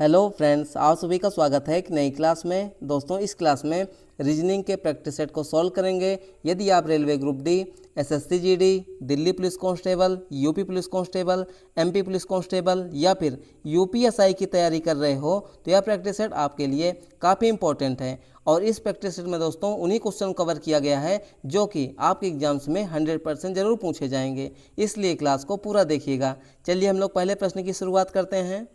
Hello friends, आप सभी का स्वागत है एक नई क्लास में। दोस्तों, इस क्लास में रीजनिंग के प्रैक्टिस सेट को सॉल्व करेंगे। यदि आप railway group D, SSC GD, Delhi police constable, UP police constable, MP police constable या फिर यूपीएसआई की तैयारी कर रहे हो तो यह प्रैक्टिस सेट आपके लिए काफ़ी इंपॉर्टेंट है। और इस प्रैक्टिस सेट में दोस्तों उन्हीं क्वेश्चन कवर किया गया है जो कि आपके एग्जाम्स में 100% जरूर पूछे जाएंगे, इसलिए क्लास को पूरा देखिएगा। चलिए हम लोग पहले प्रश्न की शुरुआत करते हैं।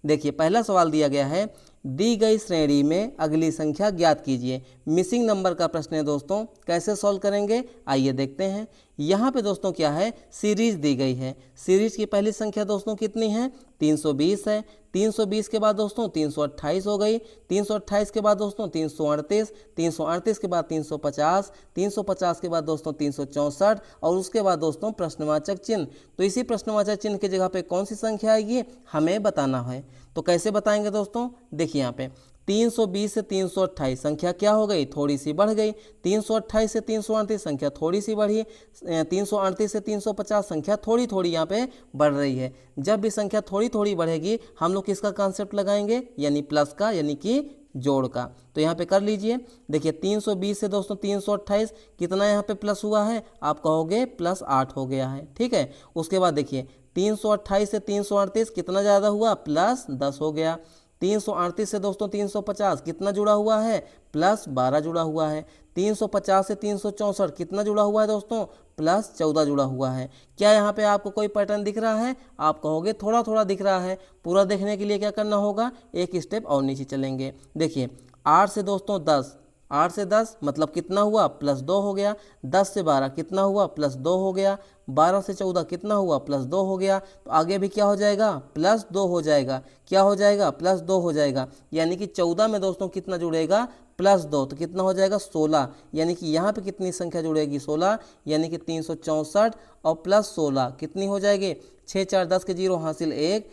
देखिए, पहला सवाल दिया गया है, दी गई श्रेणी में अगली संख्या ज्ञात कीजिए। मिसिंग नंबर का प्रश्न है दोस्तों, कैसे सॉल्व करेंगे आइए देखते हैं। यहाँ पे दोस्तों क्या है, सीरीज दी गई है। सीरीज की पहली संख्या दोस्तों कितनी है, 320 है। 320 के बाद दोस्तों 328 हो गई। 328 के बाद दोस्तों 338, 338 के बाद 350, 350 के बाद दोस्तों 364 और उसके बाद दोस्तों प्रश्नवाचक चिन्ह। तो इसी प्रश्नवाचक चिन्ह की जगह पे कौन सी संख्या आएगी हमें बताना है। तो कैसे बताएंगे दोस्तों, देखिए यहाँ पे 320 से 328 संख्या क्या हो गई, थोड़ी सी बढ़ गई। 328 से 338 संख्या थोड़ी सी बढ़ी। 338 से 350 संख्या थोड़ी थोड़ी यहाँ पे बढ़ रही है। जब भी संख्या थोड़ी थोड़ी बढ़ेगी हम लोग किसका कॉन्सेप्ट लगाएंगे, यानी प्लस का, यानी कि जोड़ का। तो यहाँ पे कर लीजिए। देखिए 320 से दोस्तों 328 कितना यहाँ पे प्लस हुआ है, आप कहोगे +8 हो गया है, ठीक है। उसके बाद देखिए 328 से 338 कितना ज़्यादा हुआ, +10 हो गया। 338 से दोस्तों 350 कितना जुड़ा हुआ है, +12 जुड़ा हुआ है। 350 से 364 कितना जुड़ा हुआ है दोस्तों, +14 जुड़ा हुआ है। क्या यहाँ पे आपको कोई पैटर्न दिख रहा है, आप कहोगे थोड़ा थोड़ा दिख रहा है। पूरा देखने के लिए क्या करना होगा, एक स्टेप और नीचे चलेंगे। देखिए 8 से दोस्तों 10, 8 से 10 मतलब कितना हुआ, +2 हो गया। 10 से 12 कितना हुआ, +2 हो गया। 12 से 14 कितना हुआ, +2 हो गया। तो आगे भी क्या हो जाएगा, +2 हो जाएगा। क्या हो जाएगा, +2 हो जाएगा। यानी कि 14 में दोस्तों कितना जुड़ेगा, +2, तो कितना हो जाएगा 16। यानी कि यहाँ पे कितनी संख्या जुड़ेगी, 16। यानी कि 364 और +16 कितनी हो जाएगी, 6 4 10 के 0 हासिल 1,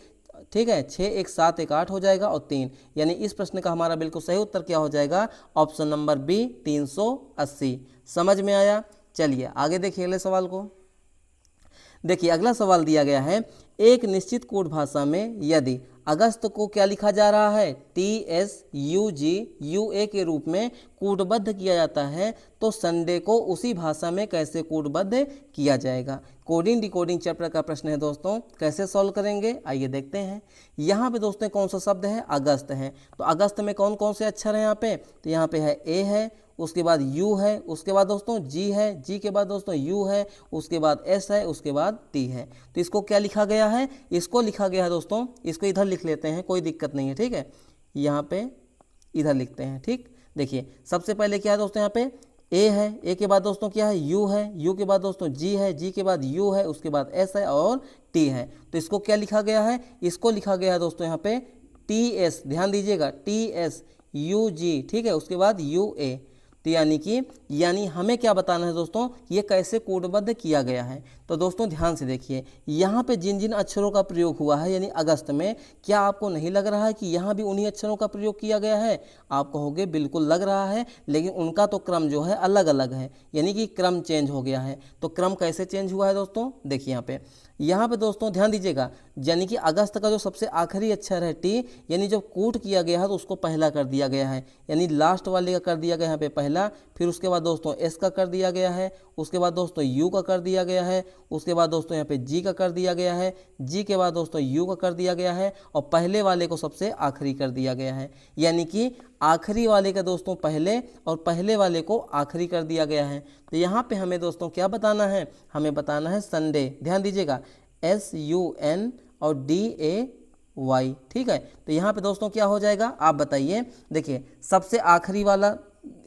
ठीक है। 6 1 7 1 8 हो जाएगा और 3। यानी इस प्रश्न का हमारा बिल्कुल सही उत्तर क्या हो जाएगा, ऑप्शन नंबर बी 380। समझ में आया। चलिए आगे देखिए अगले सवाल को। देखिए अगला सवाल दिया गया है, एक निश्चित कोड भाषा में यदि अगस्त को क्या लिखा जा रहा है, TSUGUA के रूप में कूटबद्ध किया जाता है तो संडे को उसी भाषा में कैसे कूटबद्ध किया जाएगा। कोडिंग डिकोडिंग चैप्टर का प्रश्न है दोस्तों, कैसे सॉल्व करेंगे आइए देखते हैं। यहाँ पे दोस्तों कौन सा शब्द है, अगस्त है। तो अगस्त में कौन कौन से अक्षर हैं यहाँ पे, तो यहाँ पे है ए है, उसके बाद यू है, उसके बाद दोस्तों जी है, जी के बाद दोस्तों यू है, उसके बाद एस है, उसके बाद टी है। तो इसको क्या लिखा गया है, इसको लिखा गया है दोस्तों, इसको इधर लिख लेते हैं, कोई दिक्कत नहीं है, ठीक है। यहाँ पे इधर लिखते हैं, ठीक। देखिए सबसे पहले क्या है दोस्तों, यहाँ पे ए है, ए के बाद दोस्तों क्या है, यू है, यू के बाद दोस्तों जी है, जी के बाद यू है, उसके बाद एस है और टी है। तो इसको क्या लिखा गया है, इसको लिखा गया है दोस्तों यहाँ पे TS, ध्यान दीजिएगा, TSUG, ठीक है। उसके बाद UA। तो यानी हमें क्या बताना है दोस्तों, ये कैसे कोडबद्ध किया गया है। तो दोस्तों ध्यान से देखिए, यहाँ पे जिन जिन अक्षरों का प्रयोग हुआ है यानी अगस्त में, क्या आपको नहीं लग रहा है कि यहाँ भी उन्हीं अक्षरों का प्रयोग किया गया है। आप कहोगे बिल्कुल लग रहा है, लेकिन उनका तो क्रम जो है अलग अलग है, यानी कि क्रम चेंज हो गया है। तो क्रम कैसे चेंज हुआ है दोस्तों, देखिए यहाँ पे दोस्तों ध्यान दीजिएगा, यानी कि अगस्त का जो सबसे आखिरी अक्षर है टी, यानी जब कूट किया गया है तो उसको पहला कर दिया गया है, यानी लास्ट वाले का कर दिया गया यहाँ पे पहला। फिर उसके बाद दोस्तों एस का कर दिया गया है, उसके बाद दोस्तों यू का कर दिया गया है, उसके बाद दोस्तों यहाँ पे जी का कर दिया गया है, जी के बाद दोस्तों यू का कर दिया गया है और पहले वाले को सबसे आखिरी कर दिया गया है। यानी कि आखिरी वाले का दोस्तों पहले और पहले वाले को आखिरी कर दिया गया है। तो यहाँ पे हमें दोस्तों क्या बताना है, हमें बताना है संडे। ध्यान दीजिएगा, SUN और DAY, ठीक है। तो यहाँ पे दोस्तों क्या हो जाएगा, आप बताइए। देखिए सबसे आखिरी वाला,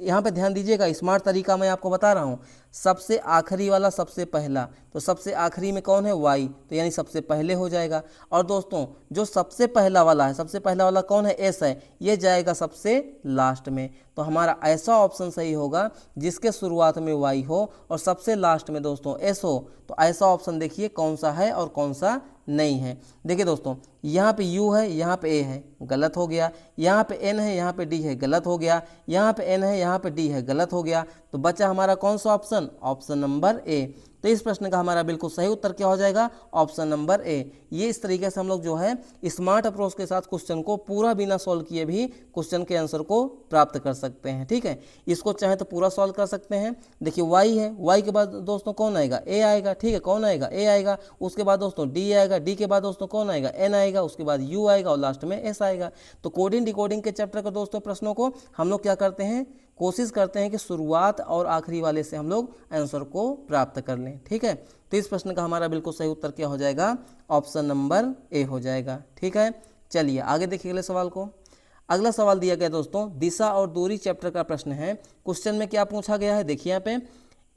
यहाँ पे ध्यान दीजिएगा, स्मार्ट तरीका मैं आपको बता रहा हूँ। सबसे आखिरी वाला सबसे पहला, तो सबसे आखिरी में कौन है, Y, तो यानी सबसे पहले हो जाएगा। और दोस्तों जो सबसे पहला वाला है, सबसे पहला वाला कौन है, S है, ये जाएगा सबसे लास्ट में। तो हमारा ऐसा ऑप्शन सही होगा जिसके शुरुआत में Y हो और सबसे लास्ट में दोस्तों S हो। तो ऐसा ऑप्शन देखिए कौन सा है और कौन सा नहीं है। देखिए दोस्तों यहाँ पे U है, यहाँ पे A है, गलत हो गया। यहाँ पे N है, यहाँ पे D है, गलत हो गया। यहाँ पे N है, यहाँ पे D है, गलत हो गया। तो बचा हमारा कौन सा ऑप्शन, ऑप्शन नंबर ए। तो इस प्रश्न का हमारा बिल्कुल सही उत्तर क्या हो जाएगा, ऑप्शन नंबर ए। ये इस तरीके से हम लोग जो है स्मार्ट अप्रोच के साथ क्वेश्चन को पूरा बिना सॉल्व किए भी क्वेश्चन के आंसर को प्राप्त कर सकते हैं। ठीक है, इसको चाहे तो पूरा सॉल्व कर सकते हैं। देखिए y है, y के बाद दोस्तों कौन आएगा, a आएगा। ठीक है, कौन आएगा, a आएगा। उसके बाद दोस्तों d आएगा, d के बाद दोस्तों कौन आएगा, n आएगा। उसके बाद u आएगा और लास्ट में s आएगा। तो कोडिंग डिकोडिंग के चैप्टर के दोस्तों प्रश्नों को हम लोग क्या करते हैं, कोशिश करते हैं कि शुरुआत और आखिरी वाले से हम लोग आंसर को प्राप्त कर लें। ठीक है, तो इस प्रश्न का हमारा बिल्कुल सही उत्तर क्या हो जाएगा, ऑप्शन नंबर ए हो जाएगा। ठीक है, चलिए आगे देखिए अगले सवाल को। अगला सवाल दिया गया दोस्तों दिशा और दूरी चैप्टर का प्रश्न है। क्वेश्चन में क्या पूछा गया है, देखिए यहाँ पे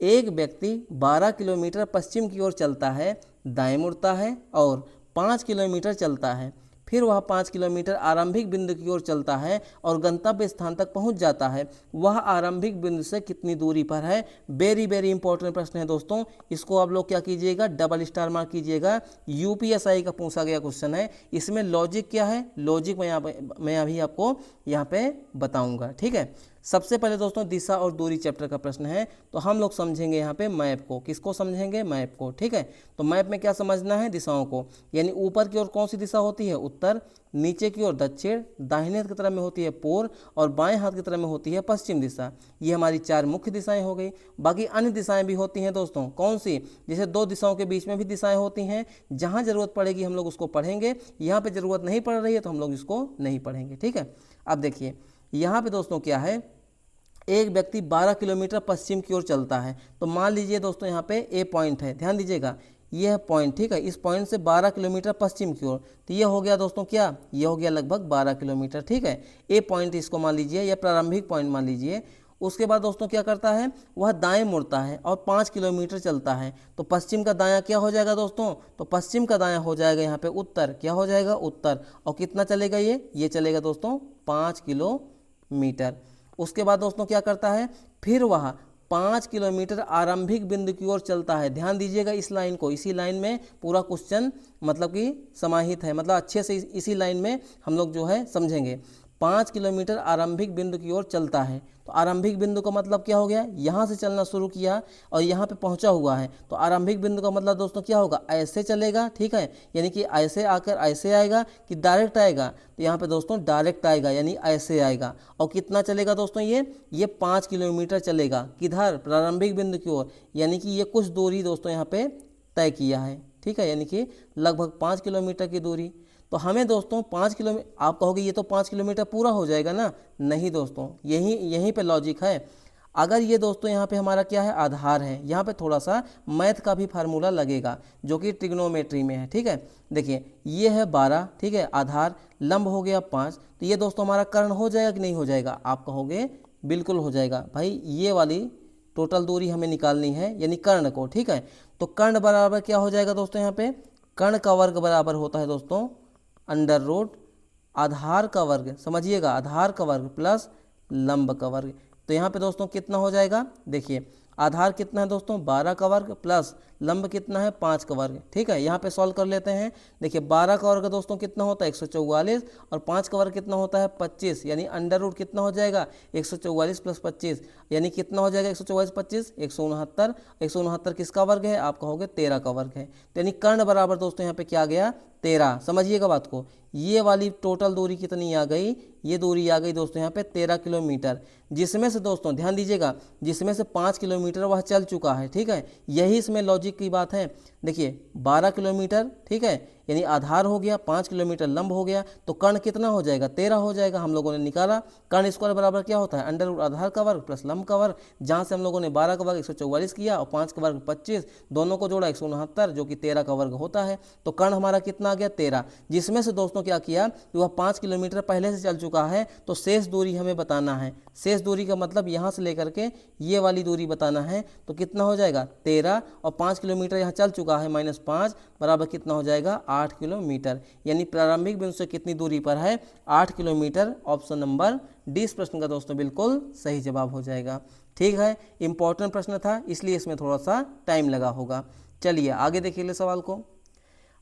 एक व्यक्ति 12 किलोमीटर पश्चिम की ओर चलता है, दाएं मुड़ता है और 5 किलोमीटर चलता है। फिर वह 5 किलोमीटर आरंभिक बिंदु की ओर चलता है और गंतव्य स्थान तक पहुंच जाता है। वह आरंभिक बिंदु से कितनी दूरी पर है। वेरी वेरी इंपॉर्टेंट प्रश्न है दोस्तों, इसको आप लोग क्या कीजिएगा, डबल स्टार मार्क कीजिएगा। यूपीएसआई का पूछा गया क्वेश्चन है। इसमें लॉजिक क्या है, लॉजिक मैं अभी आपको यहाँ पे बताऊँगा। ठीक है, सबसे पहले दोस्तों दिशा और दूरी चैप्टर का प्रश्न है, तो हम लोग समझेंगे यहाँ पे मैप को। किसको समझेंगे, मैप को। ठीक है, तो मैप में क्या समझना है, दिशाओं को। यानी ऊपर की ओर कौन सी दिशा होती है, उत्तर। नीचे की ओर दक्षिण, दाहिने हाथ की तरफ में होती है पूर्व और बाएं हाथ की तरफ में होती है पश्चिम दिशा। ये हमारी 4 मुख्य दिशाएं हो गई। बाकी अन्य दिशाएं भी होती हैं दोस्तों, कौन सी, जैसे 2 दिशाओं के बीच में भी दिशाएं होती हैं। जहाँ जरूरत पड़ेगी हम लोग उसको पढ़ेंगे, यहाँ पर जरूरत नहीं पड़ रही है तो हम लोग इसको नहीं पढ़ेंगे। ठीक है, अब देखिए यहाँ पे दोस्तों क्या है, एक व्यक्ति 12 किलोमीटर पश्चिम की ओर चलता है। तो मान लीजिए दोस्तों यहाँ पे ए पॉइंट है, ध्यान दीजिएगा, यह पॉइंट। ठीक है, इस पॉइंट से 12 किलोमीटर पश्चिम की ओर, तो ये हो गया दोस्तों क्या, ये हो गया लगभग 12 किलोमीटर। ठीक है, ए पॉइंट इसको मान लीजिए, या प्रारंभिक पॉइंट मान लीजिए। उसके बाद दोस्तों क्या करता है, वह दाएं मुड़ता है और 5 किलोमीटर चलता है। तो पश्चिम का दायां क्या हो जाएगा दोस्तों, तो पश्चिम का दायां हो जाएगा यहाँ पे उत्तर। क्या हो जाएगा, उत्तर। और कितना चलेगा ये चलेगा दोस्तों 5 किलोमीटर। उसके बाद दोस्तों क्या करता है, फिर वह 5 किलोमीटर आरंभिक बिंदु की ओर चलता है। ध्यान दीजिएगा इस लाइन को, इसी लाइन में पूरा क्वेश्चन मतलब कि समाहित है, मतलब अच्छे से इसी लाइन में हम लोग जो है समझेंगे। 5 किलोमीटर आरंभिक बिंदु की ओर चलता है। तो आरंभिक बिंदु का मतलब क्या हो गया, यहाँ से चलना शुरू किया और यहाँ पे पहुँचा हुआ है। तो आरंभिक बिंदु का मतलब दोस्तों क्या होगा, ऐसे चलेगा। ठीक है, यानी कि ऐसे आकर ऐसे आएगा कि डायरेक्ट आएगा, तो यहाँ पे दोस्तों डायरेक्ट आएगा यानी ऐसे आएगा। और कितना चलेगा दोस्तों, ये 5 किलोमीटर चलेगा। किधर, प्रारंभिक बिंदु की ओर, यानी कि ये कुछ दूरी दोस्तों यहाँ पे तय किया है। ठीक है, यानी कि लगभग 5 किलोमीटर की दूरी। तो हमें दोस्तों 5 किलोमीटर, आप कहोगे ये तो 5 किलोमीटर पूरा हो जाएगा ना, नहीं दोस्तों, यहीं पे लॉजिक है। अगर ये दोस्तों यहाँ पे हमारा क्या है, आधार है, यहाँ पे थोड़ा सा मैथ का भी फार्मूला लगेगा जो कि ट्रिग्नोमेट्री में है। ठीक है, देखिए ये है 12, ठीक है, आधार, लंब हो गया 5, तो ये दोस्तों हमारा कर्ण हो जाएगा कि नहीं हो जाएगा, आप कहोगे बिल्कुल हो जाएगा। भाई ये वाली टोटल दूरी हमें निकालनी है, यानी कर्ण को। ठीक है, तो कर्ण बराबर क्या हो जाएगा दोस्तों, यहाँ पे कर्ण का वर्ग बराबर होता है दोस्तों अंडर रूट आधार का वर्ग, समझिएगा, आधार का वर्ग प्लस लंब का वर्ग। तो यहाँ पे दोस्तों कितना हो जाएगा, देखिए आधार कितना है दोस्तों 12 का वर्ग प्लस लंब कितना है 5 का वर्ग। ठीक है, यहाँ पे सॉल्व कर लेते हैं। देखिए 12 का वर्ग दोस्तों कितना होता है 144 और 5 का वर्ग कितना होता है 25, यानी अंडर रूट कितना हो जाएगा 144 प्लस 25, यानी कितना हो जाएगा 144 25 169। 169 किसका वर्ग है, आप कहोगे 13 का वर्ग है। तो यानी कर्ण बराबर दोस्तों यहाँ पे क्या आ गया 13। समझिएगा बात को, ये वाली टोटल दूरी कितनी आ गई, ये दूरी आ गई दोस्तों यहाँ पे 13 किलोमीटर, जिसमें से दोस्तों ध्यान दीजिएगा, जिसमें से 5 किलोमीटर वह चल चुका है। ठीक है, यही इसमें लॉजिक की बात है। देखिए 12 किलोमीटर, ठीक है, यानी आधार हो गया, 5 किलोमीटर लंब हो गया, तो कर्ण कितना हो जाएगा 13 हो जाएगा। हम लोगों ने निकाला कर्ण स्क्वायर बराबर क्या होता है अंडर रूट आधार का वर्ग प्लस लंब का वर्ग, जहाँ से हम लोगों ने 12 का वर्ग 144 किया और 5 का वर्ग 25, दोनों को जोड़ा 169 जो कि 13 का वर्ग होता है। तो कर्ण हमारा कितना आ गया 13, जिसमें से दोस्तों क्या किया कि वह 5 किलोमीटर पहले से चल चुका है, तो शेष दूरी हमें बताना है। शेष दूरी का मतलब यहाँ से लेकर के ये वाली दूरी बताना है। तो कितना हो जाएगा 13 और 5 किलोमीटर यहाँ चल चुका है -5 बराबर कितना हो जाएगा 8 किलोमीटर, यानी प्रारंभिक बिंदु से कितनी दूरी पर है 8 किलोमीटर। ऑप्शन नंबर डी इस प्रश्न का दोस्तों बिल्कुल सही जवाब हो जाएगा। ठीक है, इंपॉर्टेंट प्रश्न था इसलिए इसमें थोड़ा सा टाइम लगा होगा। चलिए आगे देखिए सवाल को।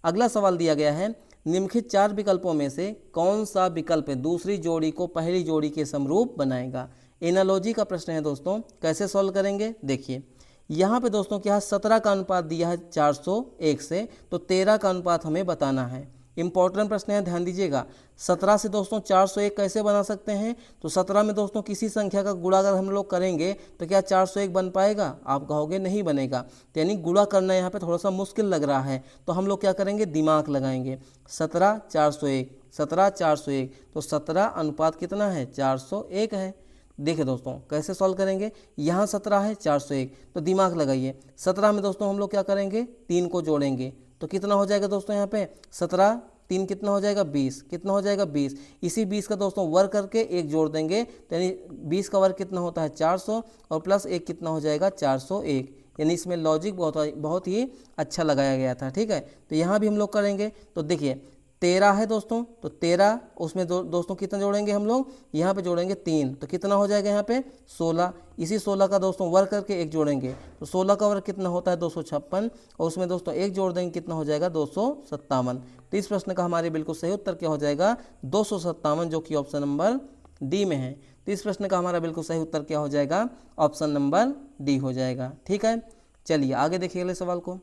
अगला सवाल दिया गया है, निम्नलिखित 4 विकल्पों में से कौन सा विकल्प दूसरी जोड़ी को पहली जोड़ी के समरूप बनाएगा। एनालॉजी का प्रश्न है दोस्तों, कैसे सॉल्व करेंगे देखिए। यहाँ पे दोस्तों क्या है 17 का अनुपात दिया है 401 से, तो 13 का अनुपात हमें बताना है। इंपॉर्टेंट प्रश्न है, ध्यान दीजिएगा। 17 से दोस्तों 401 कैसे बना सकते हैं? तो 17 में दोस्तों किसी संख्या का गुणा अगर हम लोग करेंगे तो क्या 401 बन पाएगा? आप कहोगे नहीं बनेगा। तो यानी गुणा करना यहाँ पे थोड़ा सा मुश्किल लग रहा है, तो हम लोग क्या करेंगे, दिमाग लगाएंगे। 17 401, 17 401, तो 17 अनुपात कितना है? 401 है। देखिए दोस्तों कैसे सॉल्व करेंगे, यहाँ 17 है 401, तो दिमाग लगाइए। 17 में दोस्तों हम लोग क्या करेंगे, 3 को जोड़ेंगे, तो कितना हो जाएगा दोस्तों यहाँ पे 17 3 कितना हो जाएगा 20, कितना हो जाएगा 20। इसी 20 का दोस्तों वर्ग करके एक जोड़ देंगे, तो यानी 20 का वर्ग कितना होता है 400, और प्लस एक कितना हो जाएगा 401। यानी इसमें लॉजिक बहुत ही अच्छा लगाया गया था। ठीक है, तो यहाँ भी हम लोग करेंगे। तो देखिए 13 है दोस्तों, तो 13 उसमें दोस्तों कितना जोड़ेंगे हम लोग, यहाँ पे जोड़ेंगे 3, तो कितना हो जाएगा यहाँ पे 16। इसी 16 का दोस्तों वर्ग करके एक जोड़ेंगे, तो 16 का वर्ग कितना होता है 256, और उसमें दोस्तों एक जोड़ देंगे, कितना हो जाएगा 257। तो इस प्रश्न का हमारे बिल्कुल सही उत्तर क्या हो जाएगा 257, जो कि ऑप्शन नंबर डी में है। तो इस प्रश्न का हमारा बिल्कुल सही उत्तर क्या हो जाएगा, ऑप्शन नंबर डी हो जाएगा। ठीक है, चलिए आगे देखिए अगले सवाल को।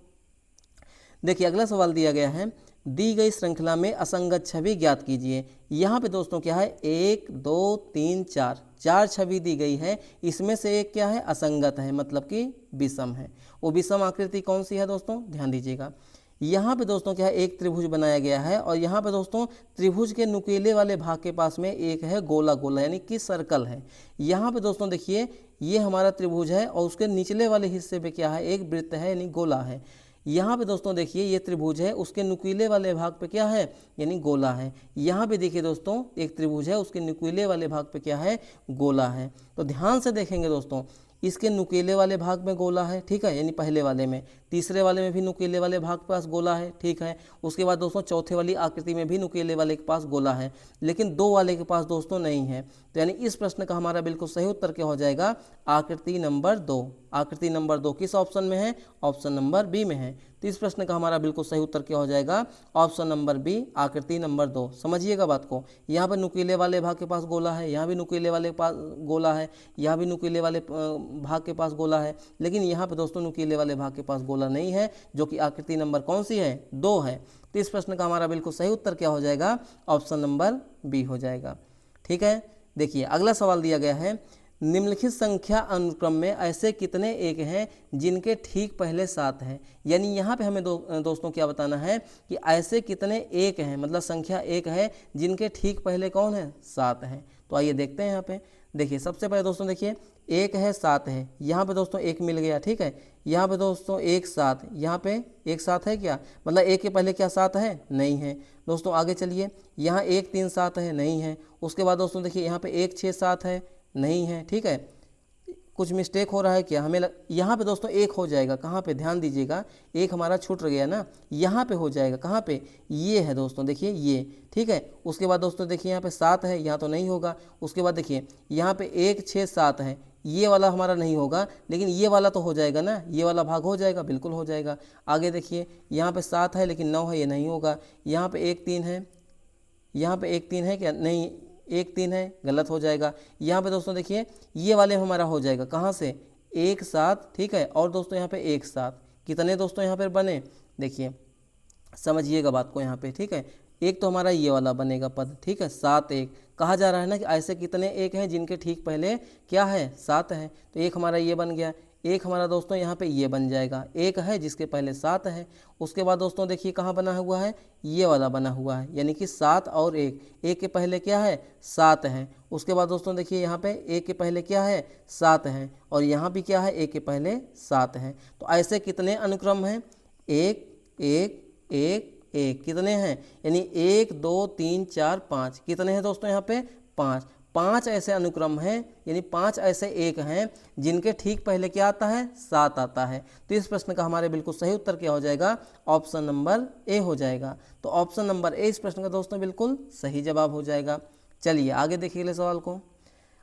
देखिए अगला सवाल दिया गया है, दी गई श्रृंखला में असंगत छवि ज्ञात कीजिए। यहाँ पे दोस्तों क्या है 1 2 3 4, 4 छवि दी गई है, इसमें से एक क्या है असंगत है, मतलब कि विषम है। वो विषम आकृति कौन सी है दोस्तों, ध्यान दीजिएगा। यहाँ पे दोस्तों क्या है एक त्रिभुज बनाया गया है, और यहाँ पे दोस्तों त्रिभुज के नुकीले वाले भाग के पास में एक है गोला गोला, यानी कि सर्कल है। यहाँ पे दोस्तों देखिए ये हमारा त्रिभुज है, और उसके निचले वाले हिस्से पे क्या है एक वृत्त है, यानी गोला है। यहाँ पे दोस्तों देखिए ये त्रिभुज है, उसके नुकीले वाले भाग पे क्या है, यानी गोला है। यहाँ पे देखिए दोस्तों एक त्रिभुज है, उसके नुकीले वाले भाग पे क्या है, गोला है। तो ध्यान से देखेंगे दोस्तों, इसके नुकीले वाले भाग में गोला है, ठीक है, यानी पहले वाले में। तीसरे वाले में भी नुकीले वाले भाग के पास गोला है, ठीक है। उसके बाद दोस्तों चौथे वाली आकृति में भी नुकीले वाले के पास गोला है, लेकिन 2 वाले के पास दोस्तों नहीं है। तो यानी इस प्रश्न का हमारा बिल्कुल सही उत्तर क्या हो जाएगा, आकृति नंबर 2। आकृति नंबर 2 किस ऑप्शन में है, ऑप्शन नंबर बी में है। तो इस प्रश्न का हमारा बिल्कुल सही उत्तर क्या हो जाएगा, ऑप्शन नंबर बी, आकृति नंबर 2। समझिएगा बात को, यहाँ पर नुकीले वाले भाग के पास गोला है, यहाँ भी नुकीले वाले के पास गोला है, यहाँ भी नुकीले वाले भाग के पास गोला है, लेकिन यहाँ पे दोस्तों नुकीले वाले भाग के पास गोला नहीं है, जो कि आकृति नंबर कौन सी है, 2 है। तो इस प्रश्न का हमारा बिल्कुल सही उत्तर क्या हो जाएगा, ऑप्शन नंबर बी हो जाएगा। ठीक है, देखिए अगला सवाल दिया गया है, निम्नलिखित संख्या अनुक्रम में ऐसे कितने एक हैं जिनके ठीक पहले 7 हैं। यानी यहाँ पे हमें दोस्तों क्या बताना है कि ऐसे कितने एक हैं, मतलब संख्या एक है जिनके ठीक पहले कौन है, 7 हैं। तो आइए देखते हैं यहाँ पे। देखिए सबसे पहले दोस्तों देखिए 1 है 7 है, यहाँ पे दोस्तों 1 मिल गया, ठीक है। यहाँ पे दोस्तों 1 7, यहाँ पे 1 7 है क्या, मतलब 1 के पहले क्या 7 है, नहीं है दोस्तों। आगे चलिए, यहाँ 1 3 7 है, नहीं है। उसके बाद दोस्तों देखिए यहाँ पे 1 6 7 है, नहीं है, ठीक है। कुछ मिस्टेक हो रहा है क्या, हमें यहाँ पे दोस्तों 1 हो जाएगा, कहाँ पे, ध्यान दीजिएगा, 1 हमारा छूट गया ना, यहाँ पे हो जाएगा, कहाँ पे, ये है दोस्तों, देखिए ये, ठीक है। उसके बाद दोस्तों देखिए यहाँ पे 7 है, यहाँ तो नहीं होगा। उसके बाद देखिए यहाँ पे 1 6 7 है, ये वाला हमारा नहीं होगा, लेकिन ये वाला तो हो जाएगा ना, ये वाला भाग हो जाएगा, बिल्कुल हो जाएगा। आगे देखिए यहाँ पे 7 है लेकिन 9 है, ये नहीं होगा। यहाँ पे 1 3 है, यहाँ पे 1 3 है क्या, नहीं, 1 3 है, गलत हो जाएगा। यहाँ पे दोस्तों देखिए ये वाले हमारा हो जाएगा, कहाँ से, 1 7, ठीक है। और दोस्तों यहाँ पे 1 7, कितने दोस्तों यहाँ पर बने, देखिए समझिएगा बात को यहाँ पे, ठीक है। एक तो हमारा ये वाला बनेगा पद, ठीक है, 7 1। कहा जा रहा है ना कि ऐसे कितने एक हैं जिनके ठीक पहले क्या है, 7 है। तो एक हमारा ये बन गया, एक हमारा दोस्तों यहाँ पे ये बन जाएगा, एक है जिसके पहले 7 है। उसके बाद दोस्तों देखिए कहाँ बना हुआ है, ये वाला बना हुआ है, यानी कि 7 और 1, 1 के पहले क्या है, 7 है। उसके बाद दोस्तों देखिए यहाँ पे 1 के पहले क्या है, 7 है, और यहाँ भी क्या है, 1 के पहले 7 है। तो ऐसे कितने अनुक्रम हैं, 1 1 1 1, कितने हैं, यानी 1 2 3 4 5, कितने हैं दोस्तों यहाँ पे, 5 ऐसे अनुक्रम हैं, यानी 5 ऐसे एक हैं जिनके ठीक पहले क्या आता है, 7 आता है। तो इस प्रश्न का हमारे बिल्कुल सही उत्तर क्या हो जाएगा, ऑप्शन नंबर ए हो जाएगा। तो ऑप्शन नंबर ए इस प्रश्न का दोस्तों बिल्कुल सही जवाब हो जाएगा। चलिए आगे देखिए अगले सवाल को।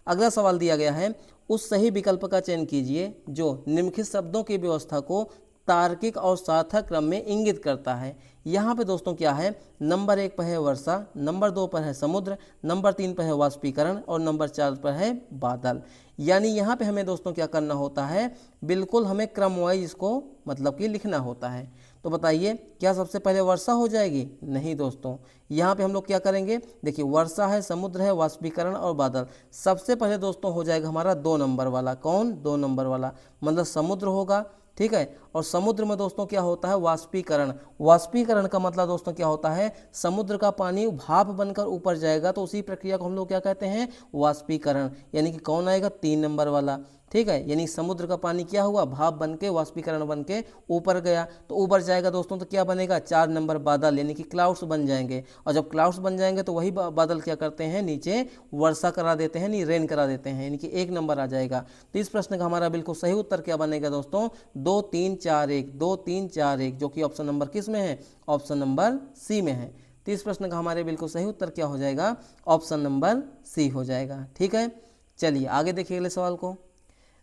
अगला सवाल दिया गया है, उस सही विकल्प का चयन कीजिए जो निम्नलिखित शब्दों की व्यवस्था को तार्किक और सार्थक क्रम में इंगित करता है। यहाँ पे दोस्तों क्या है, नंबर 1 पर है वर्षा, नंबर 2 पर है समुद्र, नंबर 3 पर है वाष्पीकरण और नंबर 4 पर है बादल। यानी यहाँ पे हमें दोस्तों क्या करना होता है, बिल्कुल हमें क्रम वाइज इसको मतलब कि लिखना होता है। तो बताइए क्या सबसे पहले वर्षा हो जाएगी? नहीं दोस्तों, यहाँ पे हम लोग क्या करेंगे, देखिए वर्षा है, समुद्र है, वाष्पीकरण और बादल। सबसे पहले दोस्तों हो जाएगा हमारा 2 नंबर वाला। कौन? 2 नंबर वाला, मतलब समुद्र होगा, ठीक है। और समुद्र में दोस्तों क्या होता है, वाष्पीकरण। वाष्पीकरण का मतलब दोस्तों क्या होता है, समुद्र का पानी भाप बनकर ऊपर जाएगा, तो उसी प्रक्रिया को हम लोग क्या कहते हैं, वाष्पीकरण। यानी कि कौन आएगा, 3 नंबर वाला, ठीक है। यानी समुद्र का पानी क्या हुआ, भाप बन के वाष्पीकरण बन के ऊपर गया, तो ऊपर जाएगा दोस्तों तो क्या बनेगा, 4 नंबर बादल, यानी कि क्लाउड्स बन जाएंगे। और जब क्लाउड्स बन जाएंगे तो वही बादल क्या करते हैं, नीचे वर्षा करा देते हैं, नहीं रेन करा देते हैं, यानी कि 1 नंबर आ जाएगा। तो इस प्रश्न का हमारा बिल्कुल सही उत्तर क्या बनेगा दोस्तों, 2 3 4 1, 2 3 4 1, जो कि ऑप्शन नंबर किस में है, ऑप्शन नंबर सी में है। तो इस प्रश्न का हमारे बिल्कुल सही उत्तर क्या हो जाएगा, ऑप्शन नंबर सी हो जाएगा, ठीक है। चलिए आगे देखिए अगले सवाल को।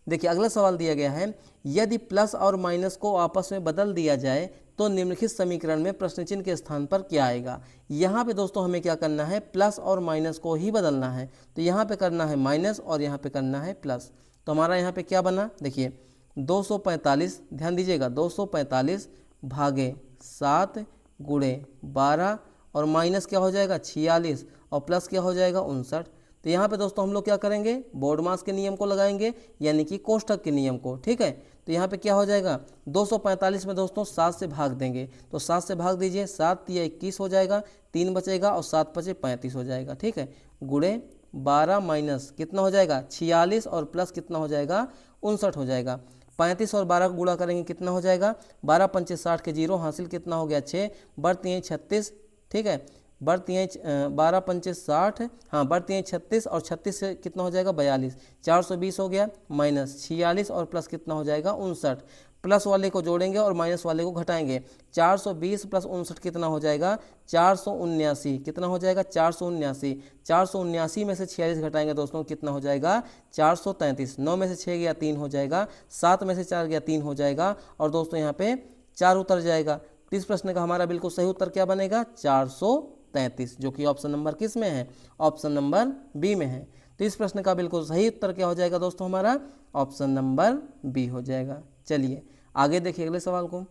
देखिए अगला सवाल दिया गया है, यदि प्लस और माइनस को आपस में बदल दिया जाए तो निम्नलिखित समीकरण में प्रश्न चिन्ह के स्थान पर क्या आएगा। यहाँ पे दोस्तों हमें क्या करना है, प्लस और माइनस को ही बदलना है। तो यहाँ पे करना है माइनस और यहाँ पे करना है प्लस। तो हमारा यहाँ पे क्या बना, देखिए 245, ध्यान दीजिएगा, 245 भागे 7 गुणे 12 और माइनस क्या हो जाएगा 46 और प्लस क्या हो जाएगा 59। तो यहाँ पे दोस्तों हम लोग क्या करेंगे, बोर्ड मास के नियम को लगाएंगे, यानी कि कोष्ठक के नियम को, ठीक है। तो यहाँ पे क्या हो जाएगा, 245 में दोस्तों 7 से भाग देंगे, तो 7 से भाग दीजिए, 7 या 21 हो जाएगा, 3 बचेगा और 7 बचे 35 हो जाएगा, ठीक है। गुणे 12 माइनस कितना हो जाएगा 46 और प्लस कितना हो जाएगा 59 हो जाएगा। 35 और 12 को गुणा करेंगे कितना हो जाएगा, 12 पंचे 60 के 0, हासिल कितना हो गया 6, बढ़ती हैं 36, ठीक है। बढ़ती हैं 12 पंचे 60, हाँ बढ़ती हैं 36 और 36 से कितना हो जाएगा 42, 420 हो गया, माइनस 46 और प्लस कितना हो जाएगा 59। प्लस वाले को जोड़ेंगे और माइनस वाले को घटाएंगे, 420 प्लस 59 कितना हो जाएगा 479, कितना हो जाएगा 479। 479 में से 46 घटाएंगे दोस्तों कितना हो जाएगा 433। 9 में से 6 गया 3 हो जाएगा, 7 में से 4 गया 3 हो जाएगा और दोस्तों यहाँ पे 4 उतर जाएगा। तो इस प्रश्न का हमारा बिल्कुल सही उत्तर क्या बनेगा 433, जो कि ऑप्शन नंबर किस में है, ऑप्शन नंबर बी में है। तो इस प्रश्न का बिल्कुल सही उत्तर क्या हो जाएगा दोस्तों, हमारा ऑप्शन नंबर बी हो जाएगा। चलिए आगे देखिए अगले सवाल को।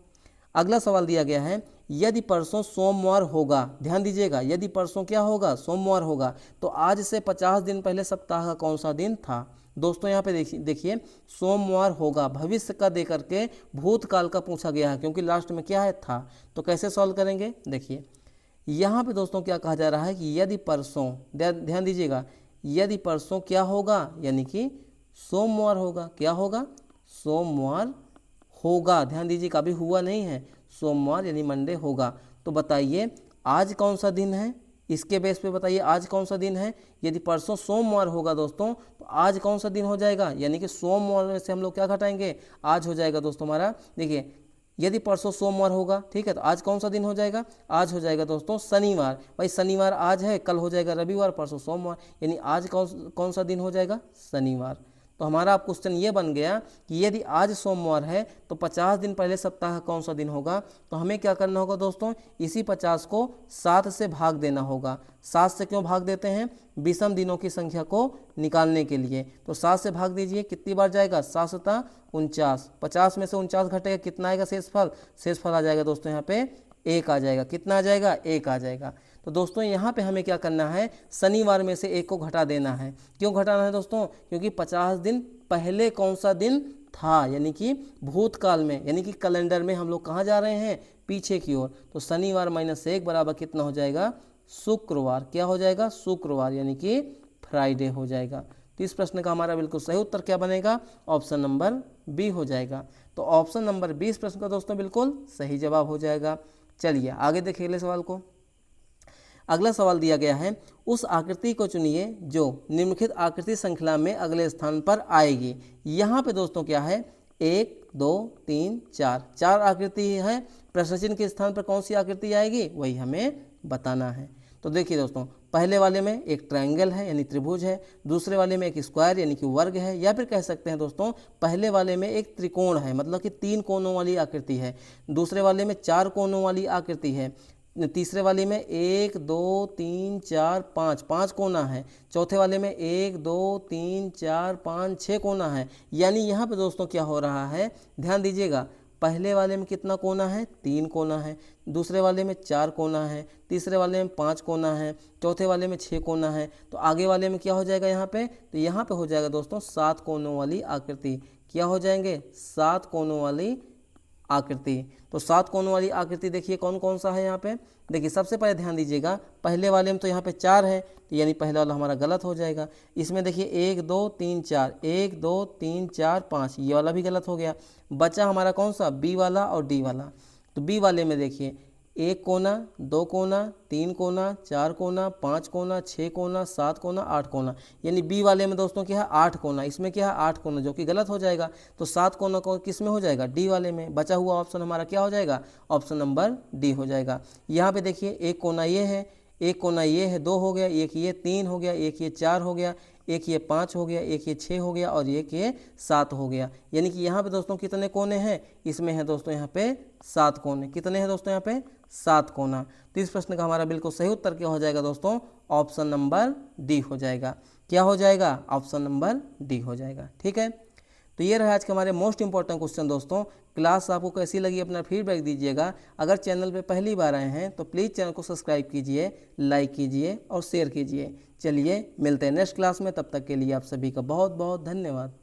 अगला सवाल दिया गया है, यदि परसों सोमवार होगा, ध्यान दीजिएगा, यदि परसों क्या होगा, सोमवार होगा, तो आज से 50 दिन पहले सप्ताह का कौन सा दिन था। दोस्तों यहाँ पे देखिए सोमवार होगा, भविष्य का दे करके भूतकाल का पूछा गया है, क्योंकि लास्ट में क्या है था। तो कैसे सॉल्व करेंगे, देखिए यहाँ पे दोस्तों क्या कहा जा रहा है कि यदि परसों, ध्यान दीजिएगा, यदि परसों क्या होगा, यानी कि सोमवार होगा, क्या होगा, सोमवार होगा, ध्यान दीजिएगा अभी हुआ नहीं है, सोमवार यानी मंडे होगा। तो बताइए आज कौन सा दिन है, इसके बेस पे बताइए आज कौन सा दिन है। यदि परसों सोमवार होगा दोस्तों तो आज कौन सा दिन हो जाएगा, यानी कि सोमवार में से हम लोग क्या घटाएंगे, आज हो जाएगा दोस्तों हमारा। देखिए यदि परसों सोमवार होगा, ठीक है, तो आज कौन सा दिन हो जाएगा, आज हो जाएगा दोस्तों शनिवार। भाई शनिवार आज है, कल हो जाएगा रविवार, परसों सोमवार, यानी आज कौन सा दिन हो जाएगा, शनिवार। तो हमारा अब क्वेश्चन ये बन गया कि यदि आज सोमवार है तो 50 दिन पहले सप्ताह का कौन सा दिन होगा। तो हमें क्या करना होगा दोस्तों, इसी 50 को 7 से भाग देना होगा। 7 से क्यों भाग देते हैं, विषम दिनों की संख्या को निकालने के लिए। तो 7 से भाग दीजिए, कितनी बार जाएगा, 7 सता 49, 50 में से 49 घटेगा, कितना आएगा शेषफल, शेषफल आ जाएगा दोस्तों यहाँ पे 1 आ जाएगा, कितना आ जाएगा 1 आ जाएगा। तो दोस्तों यहाँ पे हमें क्या करना है, शनिवार में से 1 को घटा देना है। क्यों घटाना है दोस्तों, क्योंकि 50 दिन पहले कौन सा दिन था, यानी कि भूतकाल में, यानी कि कैलेंडर में हम लोग कहाँ जा रहे हैं, पीछे की ओर। तो शनिवार माइनस 1 बराबर कितना हो जाएगा, शुक्रवार, क्या हो जाएगा, शुक्रवार, यानी कि फ्राइडे हो जाएगा। तो इस प्रश्न का हमारा बिल्कुल सही उत्तर क्या बनेगा, ऑप्शन नंबर बी हो जाएगा। तो ऑप्शन नंबर बी इस प्रश्न का दोस्तों बिल्कुल सही जवाब हो जाएगा। चलिए आगे देखिए अगले सवाल को। अगला सवाल दिया गया है, उस आकृति को चुनिए जो निम्नलिखित आकृति श्रृंखला में अगले स्थान पर आएगी। यहाँ पे दोस्तों क्या है, 1 2 3 4, 4 आकृति है। प्रश्न चिन्ह के स्थान पर कौन सी आकृति आएगी वही हमें बताना है। तो देखिए दोस्तों, पहले वाले में एक ट्रायंगल है यानी त्रिभुज है, दूसरे वाले में एक स्क्वायर यानी कि वर्ग है, या फिर कह सकते हैं दोस्तों पहले वाले में एक त्रिकोण है मतलब कि 3 कोनों वाली आकृति है, दूसरे वाले में 4 कोनों वाली आकृति है, तीसरे वाले में 1 2 3 4 5 5 कोना है, चौथे वाले में 1 2 3 4 5 6 कोना है। यानी यहाँ पे दोस्तों क्या हो रहा है, ध्यान दीजिएगा, पहले वाले में कितना कोना है, 3 कोना है, दूसरे वाले में 4 कोना है, तीसरे वाले में 5 कोना है, चौथे वाले में 6 कोना है, तो आगे वाले में क्या हो जाएगा यहाँ पे, तो यहाँ पे हो जाएगा दोस्तों 7 कोनों वाली आकृति। क्या हो जाएंगे, 7 कोनों वाली आकृति। तो 7 कोनों वाली आकृति देखिए कौन कौन सा है यहाँ पे, देखिए सबसे पहले ध्यान दीजिएगा, पहले वाले में तो यहाँ पे 4 है, तो यानी पहला वाला हमारा गलत हो जाएगा। इसमें देखिए 1 2 3 4, 1 2 3 4 5, ये वाला भी गलत हो गया। बचा हमारा कौन सा, बी वाला और डी वाला। तो बी वाले में देखिए 1 कोना, 2 कोना, 3 कोना, 4 कोना, 5 कोना, 6 कोना, 7 कोना, 8 कोना, यानी बी वाले में दोस्तों क्या है 8 कोना, इसमें क्या है 8 कोना, जो कि गलत हो जाएगा। तो 7 कोना को किस में हो जाएगा, डी वाले में। बचा हुआ ऑप्शन हमारा क्या हो जाएगा, ऑप्शन नंबर डी हो जाएगा। यहाँ पे देखिए 1 कोना ये है, 1 कोना ये है, 2 हो गया, एक ये 3 हो गया, एक ये 4 हो गया, एक ये 5 हो गया, एक ये 6 हो गया और एक ये 7 हो गया। यानी कि यहाँ पे दोस्तों कितने कोने हैं, इसमें है दोस्तों यहाँ पे 7 कोने। कितने हैं दोस्तों यहाँ पे, 7 कोना। तो इस प्रश्न का हमारा बिल्कुल सही उत्तर क्या हो जाएगा दोस्तों, ऑप्शन नंबर डी हो जाएगा। क्या हो जाएगा, ऑप्शन नंबर डी हो जाएगा। ठीक है, तो ये रहा आज के हमारे मोस्ट इंपॉर्टेंट क्वेश्चन दोस्तों। क्लास आपको कैसी लगी अपना फीडबैक दीजिएगा। अगर चैनल पे पहली बार आए हैं तो प्लीज़ चैनल को सब्सक्राइब कीजिए, लाइक कीजिए और शेयर कीजिए। चलिए मिलते हैं नेक्स्ट क्लास में, तब तक के लिए आप सभी का बहुत बहुत धन्यवाद।